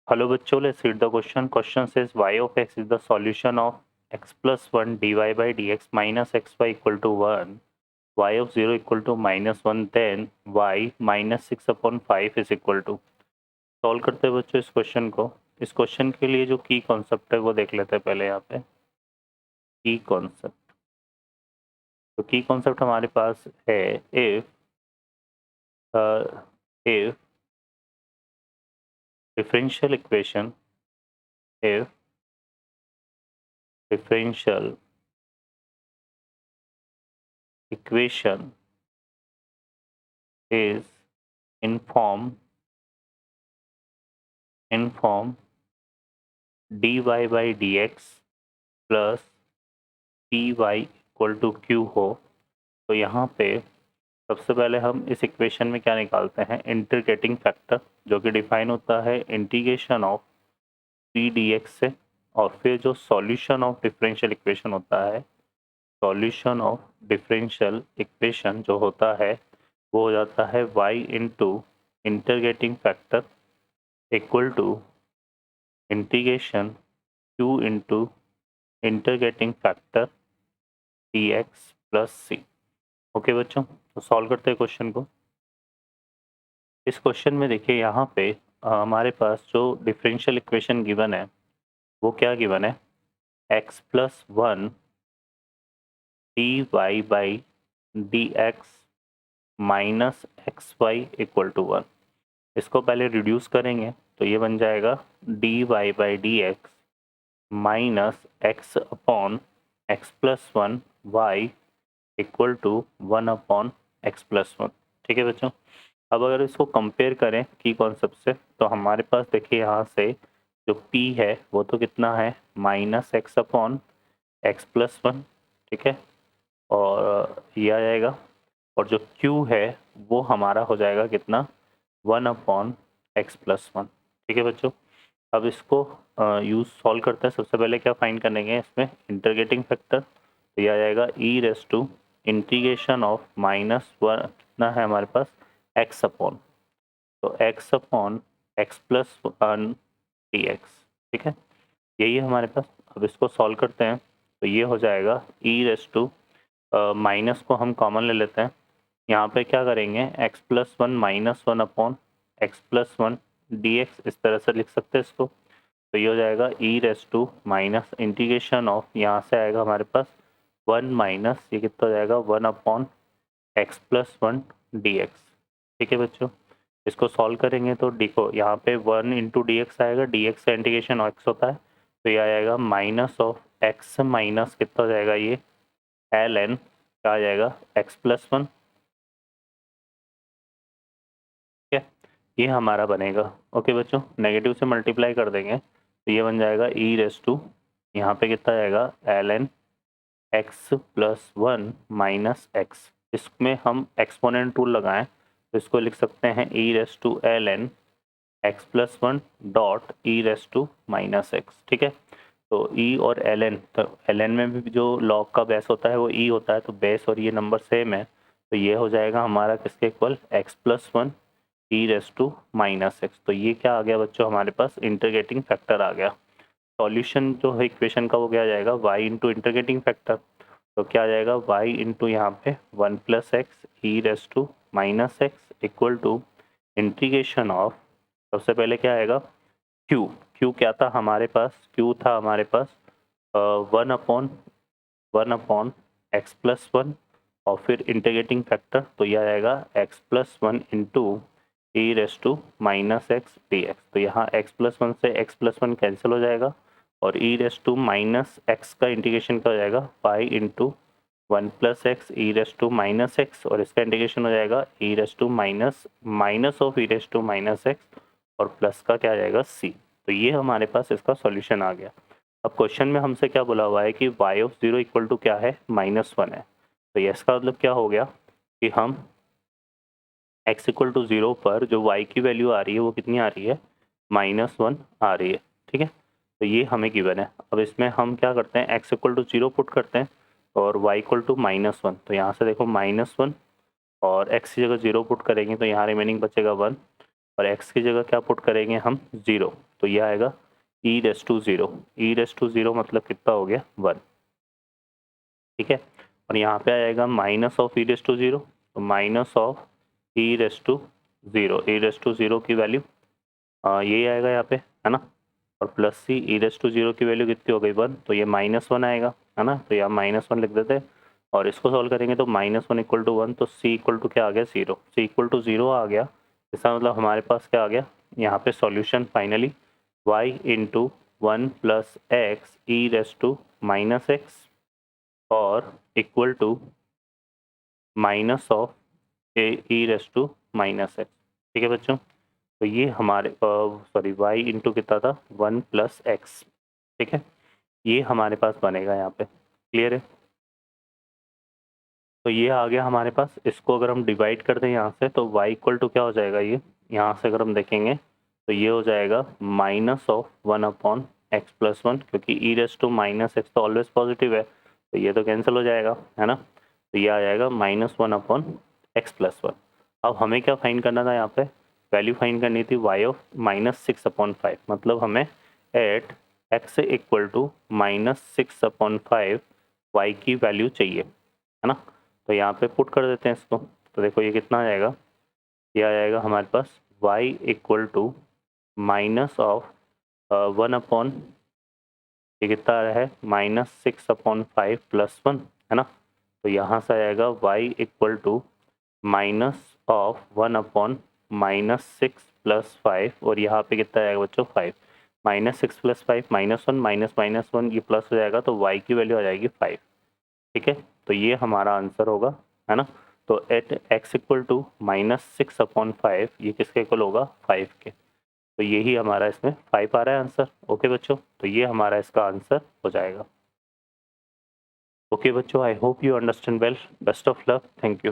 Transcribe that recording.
Hello बच्चों, let's read the question. Question says y of x is the solution of x plus 1 dy by dx minus xy equal to 1, y of 0 equal to minus 1, then y minus 6 upon 5 is equal to. Solve करते हैं बच्चों इस question को. इस question के लिए जो की कॉन्सेप्ट है वो देख लेते हैं पहले यहाँ पे. की कॉन्सेप्ट, तो की कॉन्सेप्ट हमारे पास है if differential equation if differential equation is in form dy by dx plus p y equal to q हो, तो यहाँ पे सबसे पहले हम इस इक्वेशन में क्या निकालते हैं, इंटीग्रेटिंग फैक्टर, जो कि डिफाइन होता है integration of P D x से, और फिर जो सॉल्यूशन ऑफ डिफरेंशियल इक्वेशन होता है, सॉल्यूशन ऑफ डिफरेंशियल इक्वेशन जो होता है वो हो जाता है y into integrating factor equal to integration q into integrating factor dx plus c. Okay बच्चों, तो सॉल्व करते हैं क्वेश्चन को. इस क्वेश्चन में देखिए यहाँ पे हमारे पास जो डिफरेंशियल इक्वेशन गिवन है वो क्या गिवन है, x plus 1 d y by d x minus x y equal to 1. इसको पहले रिड्यूस करेंगे तो ये बन जाएगा d y by d x minus x upon x plus 1 y equal to 1 upon x plus 1. ठीक है बच्चों, अब अगर इसको कंपेयर करें की कॉन्सेप्ट से, तो हमारे पास देखिए यहाँ से जो p है वो तो कितना है, minus x upon x plus 1. ठीक है, और ये आ जाएगा, और जो q है वो हमारा हो जाएगा कितना, 1 अपॉन एक्स प्लस 1. ठीक है बच्चों, अब इसको यूज सॉल्व करते हैं. सबसे पहले क्या फाइंड करेंगे इसमें, इंटीग्रेटिंग फैक्टर, तो ये आ जाएगा e raise to integration of minus 1 कितना है हमारे पास, एक्स अपॉन, तो x upon x plus 1 d x. ठीक है, यही है हमारे पास. अब इसको सॉल्व करते हैं तो ये हो जाएगा ई रेस टू, माइनस को हम कॉमन ले लेते हैं. यहाँ पे क्या करेंगे, x plus 1 minus 1 upon x plus 1 d x, इस तरह से लिख सकते हैं इसको. तो ये हो जाएगा e raise to minus integration of, यहाँ से आएगा हमारे पास 1 माइनस ये कितना हो जाएगा, 1 upon x plus 1 d x. ठीक है बच्चों, इसको सॉल्व करेंगे तो देखो यहाँ पे 1 इंटू डी एक्स आएगा, डी एक्स का इंटीग्रेशन एक्स होता है, तो ये आ जाएगा माइनस ऑफ एक्स माइनस कितना हो जाएगा, ये एल एन क्या आ जाएगा, एक्स प्लस 1. ठीक है, ये हमारा बनेगा. ओके बच्चों, नेगेटिव से मल्टीप्लाई कर देंगे तो ये बन जाएगा ई रेस टू, यहाँ पे कितना आएगा, l n x plus 1 minus x. इसमें हम एक्सपोनेंट रूल लगाएं तो इसको लिख सकते हैं e raise to l n x plus 1 dot e raise to minus x. ठीक है, तो ई और एल एन, तो एल एन में भी जो लॉग का बेस होता है वो ई होता है, तो बेस और ये नंबर सेम है, तो ये हो जाएगा हमारा किसके equal, x plus 1 e raise to minus x. तो ये क्या आ गया बच्चों, हमारे पास इंटीग्रेटिंग फैक्टर आ गया. सॉल्यूशन जो है इक्वेशन का वो क्या आ जाएगा, y इंटू इंटीग्रेटिंग फैक्टर, तो क्या आ जाएगा y इंटू यहाँ पे 1 plus x e raise to minus x equal to integration of, सबसे पहले क्या आएगा, q क्या था हमारे पास, q था हमारे पास 1 अपॉन एक्स प्लस 1, और फिर इंटीग्रेटिंग फैक्टर, तो यह आएगा x plus 1 into e raise to minus x d x. तो यहाँ एक्स प्लस 1 से एक्स प्लस 1 कैंसिल हो जाएगा, और e raise to minus x का इंटीग्रेशन क्या हो जाएगा, pi into 1 plus x e raise to minus x, और इसका इंटीग्रेशन हो जाएगा e raise to minus of e raise to minus x, और प्लस का क्या आ जाएगा सी. तो ये हमारे पास इसका सॉल्यूशन आ गया. अब क्वेश्चन में हमसे क्या बोला हुआ है कि y ऑफ 0 इक्वल टू क्या है, -1 है. तो ये इसका मतलब क्या हो गया कि हम x इक्वल टू 0 पर जो y की वैल्यू आ रही है वो कितनी आ रही है, -1 आ रही है. ठीक है, तो ये हमें गिवन है. अब इसमें हम क्या करते हैं, x इक्वल टू 0 पुट करते हैं और y इक्वल टू -1. तो यहाँ से देखो -1 और x की जगह 0 पुट करेंगे तो यहाँ रिमेनिंग बचेगा 1, और x की जगह क्या पुट करेंगे हम 0, तो ये आएगा e raise to 0, e raise to 0 मतलब कितना हो गया 1, ठीक है। और यहाँ पे आएगा minus of e raise to 0, तो minus of e raise to 0, e raise to 0 की वैल्यू यही आएगा यहाँ पे, है ना। और plus c e raise to 0 की वैल्यू कितनी हो गई 1, तो ये -1 आएगा, है ना। तो यहाँ -1 लिख देते हैं और इसको सॉल्व करेंगे तो -1 इक्वल टू 1, तो सी इक्वल टू क्या आ गया 0, सी इक्वल टू 0 आ गया। इसका मतलब हमारे पास क्या आ गया यहाँ पे solution finally y into 1 plus x e raise to -x और equal to minus of e raise to -x, ठीक है बच्चों। तो ये हमारे सॉरी y इंटू कितना था 1 प्लस एक्स, ठीक है। ये हमारे पास बनेगा यहाँ पे, क्लियर है। तो ये आ गया हमारे पास, इसको अगर हम डिवाइड कर दें यहाँ से तो y इक्वल टू क्या हो जाएगा, ये यहाँ से अगर हम देखेंगे तो ये हो जाएगा minus of 1 upon x plus 1, क्योंकि ई रेस टू -x तो ऑलवेज पॉजिटिव है, तो ये तो कैंसिल हो जाएगा, है ना। तो ये आ जाएगा -1 अपॉन एक्स प्लस 1। अब हमें क्या फाइंड करना था यहाँ पे, वैल्यू फाइंड करनी थी y ऑफ -6 अपॉन 5, मतलब हमें at x equal to -6 upon 5 y की वैल्यू चाहिए, है ना। तो यहाँ पे पुट कर देते हैं इसको, तो देखो ये कितना आ जाएगा, ये आ जाएगा हमारे पास y equal to minus of 1 upon, ये कितना आ रहा है -6 अपॉन 5 प्लस 1, है ना। तो यहाँ से आएगा y equal to minus of 1 upon -6 plus 5, और यहाँ पे कितना आएगा बच्चों 5, -6 प्लस 5 -1 -1 ये प्लस हो जाएगा, तो y की वैल्यू आ जाएगी 5, ठीक है। तो ये हमारा आंसर होगा, है ना। तो at x equal to -6 upon 5 ये किसके इक्वल होगा 5 के, तो यही हमारा इसमें 5 आ रहा है आंसर। ओके बच्चों, तो ये हमारा इसका आंसर हो जाएगा। ओके बच्चों, I hope you understand well, best of luck, thank you.